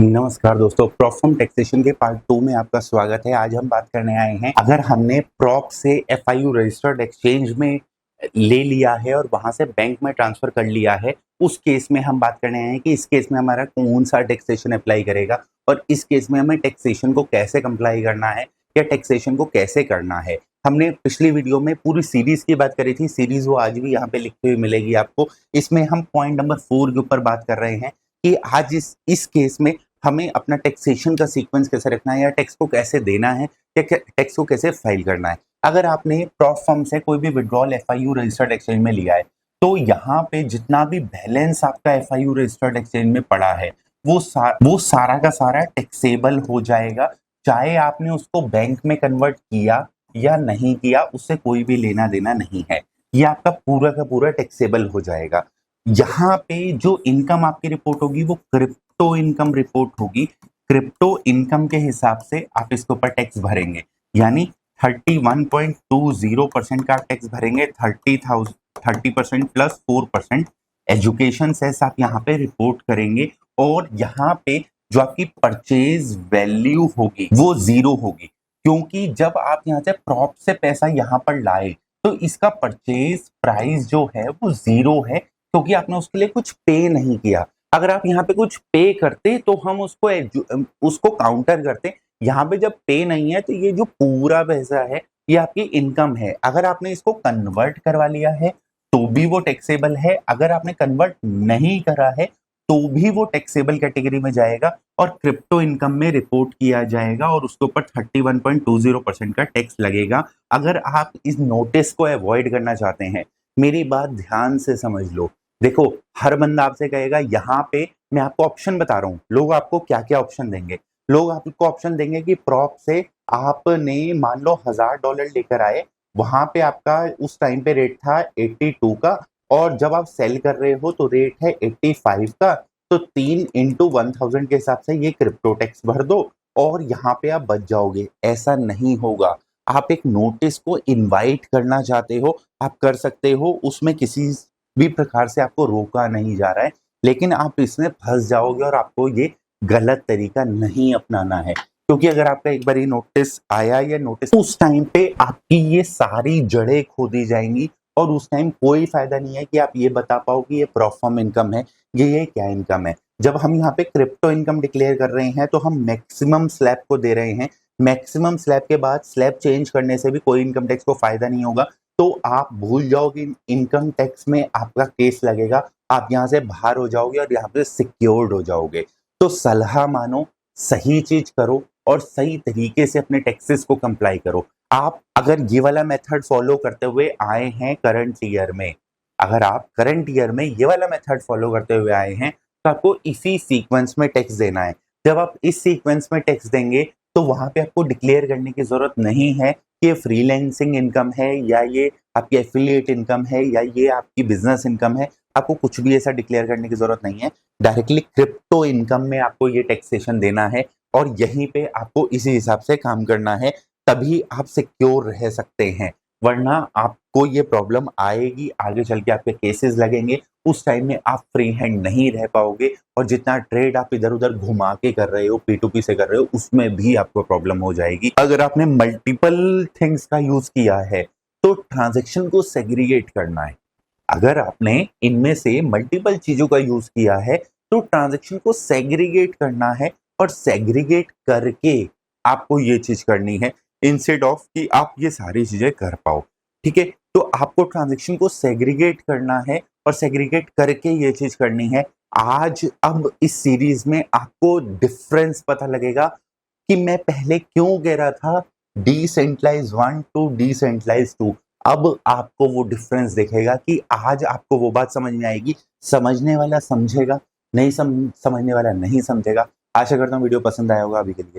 नमस्कार दोस्तों, प्रॉफर्म टैक्सेशन के पार्ट 2 में आपका स्वागत है। आज हम बात करने आए हैं, अगर हमने प्रॉप से एफआईयू रजिस्टर्ड एक्सचेंज में ले लिया है और वहां से बैंक में ट्रांसफर कर लिया है, उस केस में हम बात करने आए हैं कि इस केस में हमारा कौन सा टैक्सेशन अप्लाई करेगा और इस केस में हमें टैक्सेशन को कैसे कंप्लाई करना है या टैक्सेशन को कैसे करना है। हमने पिछली वीडियो में पूरी सीरीज की बात करी थी। सीरीज वो आज भी यहाँ पे लिखी हुई मिलेगी आपको। इसमें हम पॉइंट नंबर 4 के ऊपर बात कर रहे हैं कि आज इस केस में हमें अपना टैक्सेशन का सीक्वेंस कैसे रखना है या टैक्स को कैसे देना है या टैक्स को कैसे फाइल करना है। अगर आपने प्रॉप फर्म से कोई भी विड्रॉल एफआईयू रजिस्टर्ड एक्सचेंज में लिया है तो यहाँ पे जितना भी बैलेंस आपका एफआईयू रजिस्टर्ड एक्सचेंज में पड़ा है वो सारा का सारा टैक्सेबल हो जाएगा। चाहे आपने उसको बैंक में कन्वर्ट किया या नहीं किया, उससे कोई भी लेना देना नहीं है। ये आपका पूरा का पूरा टैक्सेबल हो जाएगा। यहाँ पे जो इनकम आपकी रिपोर्ट होगी वो क्रिप्टो इनकम रिपोर्ट होगी। क्रिप्टो इनकम के हिसाब से आप इसके ऊपर टैक्स भरेंगे, यानी 31.20% का आप टैक्स भरेंगे। 30% प्लस 4% एजुकेशन सेस आप यहाँ पे रिपोर्ट करेंगे और यहाँ पे जो आपकी परचेज वैल्यू होगी वो 0 होगी, क्योंकि जब आप यहाँ से प्रॉप से पैसा यहाँ पर लाए तो इसका परचेज प्राइस जो है वो 0 है, क्योंकि आपने उसके लिए कुछ पे नहीं किया। अगर आप यहाँ पे कुछ पे करते तो हम उसको काउंटर करते। यहाँ पे जब पे नहीं है तो ये जो पूरा पैसा है ये आपकी इनकम है। अगर आपने इसको कन्वर्ट करवा लिया है तो भी वो टैक्सेबल है, अगर आपने कन्वर्ट नहीं करा है तो भी वो टैक्सेबल कैटेगरी में जाएगा और क्रिप्टो इनकम में रिपोर्ट किया जाएगा और उसके ऊपर 31.20% का टैक्स लगेगा। अगर आप इस नोटिस को अवॉइड करना चाहते हैं, मेरी बात ध्यान से समझ लो। देखो, हर बंदा आपसे कहेगा, यहाँ पे मैं आपको ऑप्शन बता रहा हूँ, लोग आपको क्या क्या ऑप्शन देंगे। लोग आपको ऑप्शन देंगे कि प्रॉप से आपने मान लो $1000 लेकर आए, वहां पे आपका उस टाइम पे रेट था 82 का और जब आप सेल कर रहे हो तो रेट है 85 का, तो 3 इंटू 1000 के हिसाब से ये क्रिप्टो टैक्स भर दो और यहाँ पे आप बच जाओगे। ऐसा नहीं होगा। आप एक नोटिस को इनवाइट करना चाहते हो, आप कर सकते हो, उसमें किसी भी प्रकार से आपको रोका नहीं जा रहा है, लेकिन आप इसमें फंस जाओगे और आपको ये गलत तरीका नहीं अपनाना है। क्योंकि अगर आपका एक बार ये नोटिस आया या नोटिस, उस टाइम पे आपकी ये सारी जड़ें खो दी जाएंगी और उस टाइम कोई फायदा नहीं है कि आप ये बता पाओ कि ये प्रॉफर्म इनकम है, ये क्या इनकम है। जब हम यहाँ पे क्रिप्टो इनकम डिक्लेयर कर रहे हैं तो हम मैक्सिमम स्लैब को दे रहे हैं। मैक्सिमम स्लैब के बाद स्लैब चेंज करने से भी कोई इनकम टैक्स को फायदा नहीं होगा, तो आप भूल जाओ कि इनकम टैक्स में आपका केस लगेगा। आप यहाँ से बाहर हो जाओगे और यहाँ पे सिक्योर्ड हो जाओगे। तो सलाह मानो, सही चीज करो और सही तरीके से अपने टैक्सेस को कंप्लाई करो। आप अगर ये वाला मेथड फॉलो करते हुए आए हैं करंट ईयर में, अगर आप करंट ईयर में ये वाला मेथड फॉलो करते हुए आए हैं तो आपको इसी सीक्वेंस में टैक्स देना है। जब आप इस सीक्वेंस में टैक्स देंगे तो वहां पे आपको डिक्लेयर करने की जरूरत नहीं है कि ये फ्रीलैंसिंग इनकम है या ये आपकी एफिलिएट इनकम है या ये आपकी बिजनेस इनकम है। आपको कुछ भी ऐसा डिक्लेयर करने की जरूरत नहीं है। डायरेक्टली क्रिप्टो इनकम में आपको ये टैक्सेशन देना है और यहीं पे आपको इसी हिसाब से काम करना है, तभी आप सिक्योर रह सकते हैं। वरना आपको ये प्रॉब्लम आएगी, आगे चल के आपके केसेस लगेंगे, उस टाइम में आप फ्री हैंड नहीं रह पाओगे और जितना ट्रेड आप इधर उधर घुमा के कर रहे हो, P2P से कर रहे हो, उसमें भी आपको प्रॉब्लम हो जाएगी। अगर आपने मल्टीपल थिंग्स का यूज किया है तो ट्रांजैक्शन को सेग्रीगेट करना है। अगर आपने इनमें से मल्टीपल चीजों का यूज किया है तो ट्रांजैक्शन को सेग्रीगेट करना है और सेग्रीगेट करके आपको ये चीज करनी है, इंस्टेड ऑफ कि आप ये सारी चीजें कर पाओ। ठीक है, तो आपको ट्रांजैक्शन को सेग्रीगेट करना है और सेग्रीगेट करके ये चीज करनी है। आज अब इस सीरीज में आपको डिफरेंस पता लगेगा कि मैं पहले क्यों कह रहा था डिसेंट्रलाइज 1 टू डिसेंट्रलाइज 2। अब आपको वो डिफरेंस दिखेगा कि आज आपको वो बात समझ में आएगी। समझने वाला समझेगा, नहीं समझने वाला नहीं समझेगा। आशा करता हूँ वीडियो पसंद आया होगा अभी के लिए।